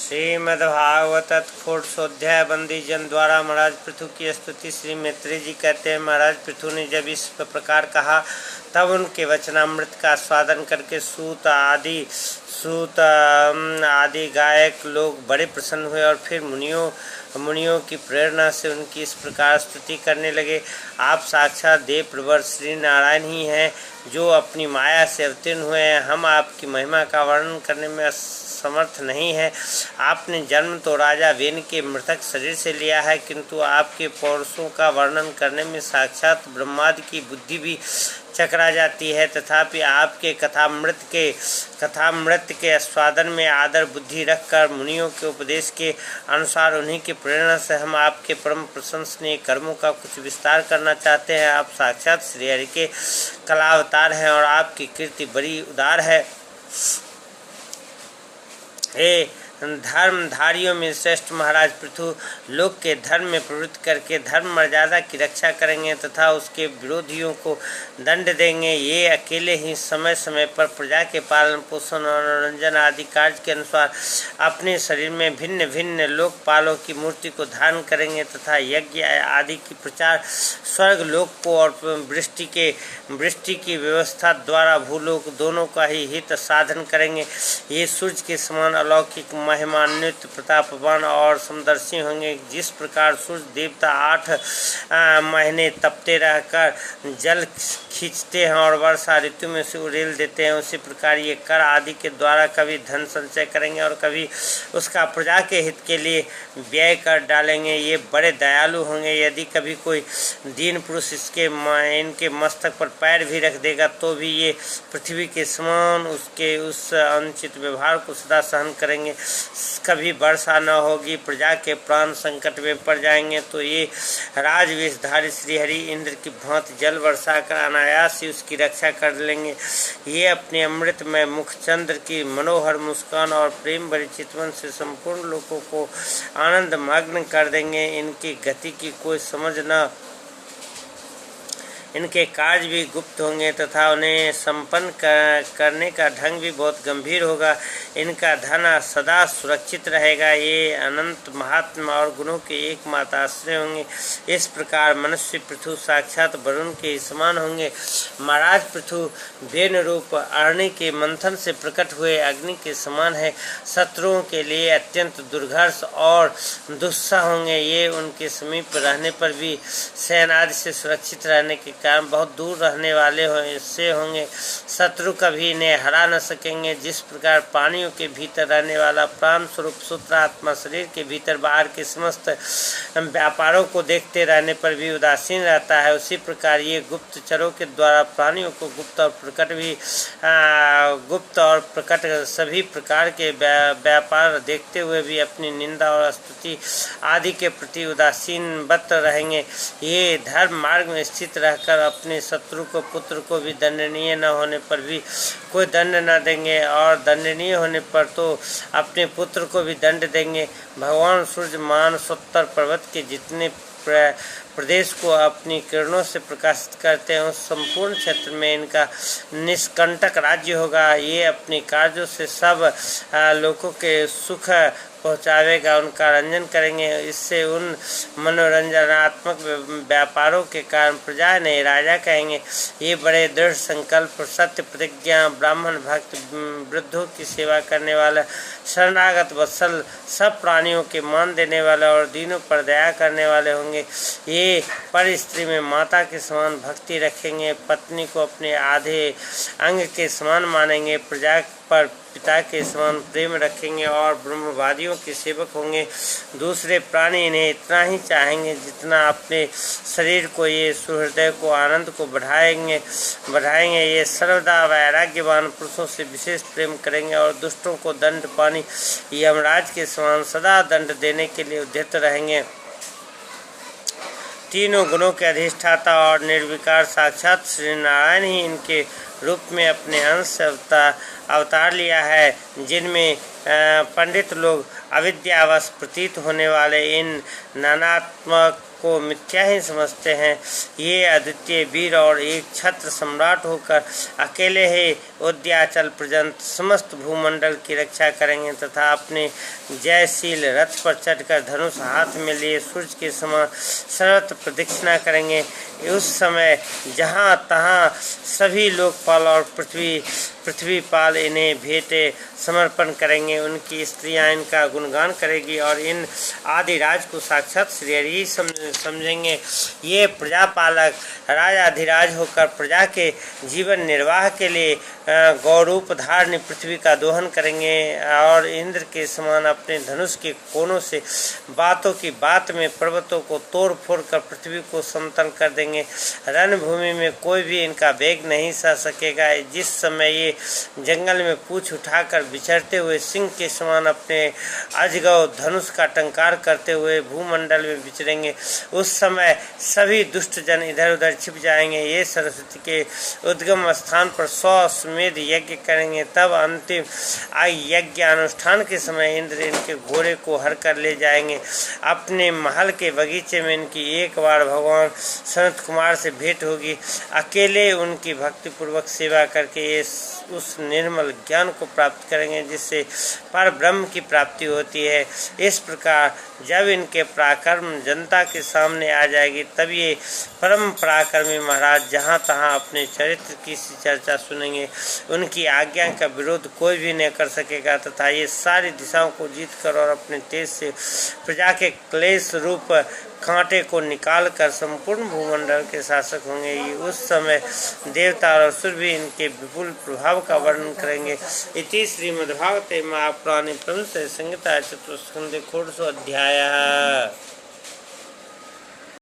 श्रीमद्भागवत षोडशोध्याय बंदी जन द्वारा महाराज पृथु की स्तुति। श्री मैत्री जी कहते हैं, महाराज पृथु ने जब इस प्रकार कहा तब उनके वचनामृत का स्वादन करके सूत आदि गायक लोग बड़े प्रसन्न हुए और फिर मुनियों की प्रेरणा से उनकी इस प्रकार स्तुति करने लगे। आप साक्षात देव प्रवर श्री नारायण ही हैं जो अपनी माया से अवतीर्ण हुए हैं। हम आपकी महिमा का वर्णन करने में समर्थ नहीं है। आपने जन्म तो राजा वेन के मृतक शरीर से लिया है, किंतु आपके पौरुषों का वर्णन करने में साक्षात ब्रह्मादि की बुद्धि भी चकरा जाती है। तथापि आपके कथामृत के आस्वादन में आदर बुद्धि रखकर मुनियों के उपदेश के अनुसार उन्हीं की प्रेरणा से हम आपके परम प्रशंसनीय कर्मों का कुछ विस्तार करना चाहते हैं। आप साक्षात श्री हरि के कलावतार हैं और आपकी कीर्ति बड़ी उदार है। हे धर्मधारियों में श्रेष्ठ महाराज पृथु लोक के धर्म में प्रवृत्त करके धर्म मर्यादा की रक्षा करेंगे तथा उसके विरोधियों को दंड देंगे। ये अकेले ही समय समय पर प्रजा के पालन पोषण और मनोरंजन आदि कार्य के अनुसार अपने शरीर में भिन्न भिन्न लोकपालों की मूर्ति को धारण करेंगे तथा यज्ञ आदि की प्रचार स्वर्ग लोक को और वृष्टि की व्यवस्था द्वारा भूलोक दोनों का ही हित साधन करेंगे। ये सूर्य के समान अलौकिक महिमान्वित प्रतापवान और समदर्शी होंगे। जिस प्रकार सूर्य देवता 8 महीने तपते रहकर जल खींचते हैं और वर्षा ऋतु में से उड़ेल देते हैं, उसी प्रकार ये कर आदि के द्वारा कभी धन संचय करेंगे और कभी उसका प्रजा के हित के लिए व्यय कर डालेंगे। ये बड़े दयालु होंगे। यदि कभी कोई दीन पुरुष इनके मस्तक पर पैर भी रख देगा तो भी ये पृथ्वी के समान उसके उस अनुचित व्यवहार को सदा सहन करेंगे। कभी वर्षा न होगी, प्रजा के प्राण संकट में पड़ जाएंगे तो ये राजवेशधारी श्रीहरि इंद्र की भांति जल वर्षा कर अनायास ही उसकी रक्षा कर लेंगे। ये अपने अमृतमय मुख चंद्र की मनोहर मुस्कान और प्रेम भरी चितवन से संपूर्ण लोगों को आनंद मग्न कर देंगे। इनकी गति की कोई समझ न, इनके कार्य भी गुप्त होंगे तथा उन्हें संपन्न करने का ढंग भी बहुत गंभीर होगा। इनका धन सदा सुरक्षित रहेगा। ये अनंत महात्मा और गुणों के एकमात्र आश्रय होंगे। इस प्रकार मनुष्य पृथु साक्षात वरुण के समान होंगे। महाराज पृथु वेन रूप अग्नि के मंथन से प्रकट हुए अग्नि के समान है। शत्रुओं के लिए अत्यंत दुर्घर्ष और दुस्सह होंगे। ये उनके समीप रहने पर भी सेनादि से सुरक्षित रहने के कारण बहुत दूर रहने वाले से होंगे। शत्रु कभी इन्हें हरा न सकेंगे। जिस प्रकार प्राणियों के भीतर रहने वाला प्राण स्वरूप सूत्र आत्मा शरीर के भीतर बाहर के समस्त व्यापारों को देखते रहने पर भी उदासीन रहता है, उसी प्रकार ये गुप्तचरों के द्वारा प्राणियों को गुप्त और प्रकट सभी प्रकार के व्यापार देखते हुए भी अपनी निंदा और स्तुति आदि के प्रति उदासीनवत रहेंगे। ये धर्म मार्ग में स्थित रहकर अपने शत्रु को पुत्र को भी दंडनीय न होने पर भी कोई दंड न देंगे और दंडनीय होने पर तो अपने पुत्र को भी दंड देंगे। भगवान सूर्य मानसोत्तर पर्वत के जितने प्रदेश को अपनी किरणों से प्रकाशित करते हैं उस संपूर्ण क्षेत्र में इनका निष्कंटक राज्य होगा। ये अपने कार्यों से सब लोगों के सुख पहुँचावेगा, उनका रंजन करेंगे। इससे उन मनोरंजनात्मक व्यापारों के कारण प्रजा ने राजा कहेंगे। ये बड़े दृढ़ संकल्प, सत्य प्रतिज्ञा, ब्राह्मण भक्त, वृद्धों की सेवा करने वाला, शरणागत वत्सल, सब प्राणियों के मान देने वाले और दीनों पर दया करने वाले होंगे। ये पर स्त्री में माता के समान भक्ति रखेंगे, पत्नी को अपने आधे अंग के समान मानेंगे, प्रजा पर पिता के समान प्रेम रखेंगे और ब्रह्मवादियों के सेवक होंगे। दूसरे प्राणी इन्हें इतना ही चाहेंगे जितना अपने शरीर को। ये सुहृदय को आनंद को बढ़ाएंगे। ये सर्वदा वैराग्यवान पुरुषों से विशेष प्रेम करेंगे और दुष्टों को दंड पानी यमराज के समान सदा दंड देने के लिए उद्यत रहेंगे। तीनों गुणों के अधिष्ठाता और निर्विकार साक्षात श्री नारायण ही इनके रूप में अपने अंश से अवतार लिया है। जिनमें पंडित लोग अविद्यावश प्रतीत होने वाले इन नानात्मक को मिथ्या ही समझते हैं। ये अद्वितीय वीर और एक छत्र सम्राट होकर अकेले ही उद्याचल पर्यंत समस्त भूमंडल की रक्षा करेंगे तथा अपने जयशील रथ पर चढ़कर धनुष हाथ में लिए सूर्य के समान सर्वत्र प्रदक्षिणा करेंगे। उस समय जहाँ तहाँ सभी लोकपाल और पृथ्वीपाल इन्हें भेंटे समर्पण करेंगे। उनकी स्त्रियां इनका गुणगान करेगी और इन आदिराज को साक्षात श्री हरि समझेंगे। ये प्रजापालक राजाधिराज होकर प्रजा के जीवन निर्वाह के लिए गौरूप धारणी पृथ्वी का दोहन करेंगे और इंद्र के समान अपने धनुष के कोनों से बातों की बात में पर्वतों को तोड़ फोड़ कर पृथ्वी को समतल कर देंगे। रणभूमि में कोई भी इनका वेग नहीं सह सकेगा। जिस समय ये जंगल में पूंछ उठाकर विचरते हुए सिंह के समान अपने अजगव धनुष का टंकार करते हुए भूमंडल में विचरेंगे, उस समय सभी दुष्ट जन इधर उधर छिप जाएंगे। ये सरस्वती के उद्गम स्थान पर 100 अश्वमेध यज्ञ करेंगे। तब अंतिम यज्ञ अनुष्ठान के समय इंद्र इनके घोड़े को हर कर ले जाएंगे। अपने महल के बगीचे में इनकी एक बार भगवान सनत कुमार से भेंट होगी। अकेले उनकी भक्तिपूर्वक सेवा करके ये उस निर्मल ज्ञान को प्राप्त करेंगे जिससे पर ब्रह्म की प्राप्ति होती है। इस प्रकार जब इनके पराक्रम जनता के सामने आ जाएगी तब ये परम पराक्रमी महाराज जहाँ तहाँ अपने चरित्र की चर्चा सुनेंगे। उनकी आज्ञा का विरोध कोई भी नहीं कर सकेगा तथा ये सारी दिशाओं को जीत कर और अपने तेज से प्रजा के क्लेश रूप कांटे को निकालकर संपूर्ण भूमंडल के शासक होंगे। उस समय देवता और असुर भी इनके विपुल प्रभाव का वर्णन करेंगे। इति श्रीमद्भागवते महापुराणे ब्रह्मसंहितायां चतुर्थ स्कंधे 400 अध्यायः।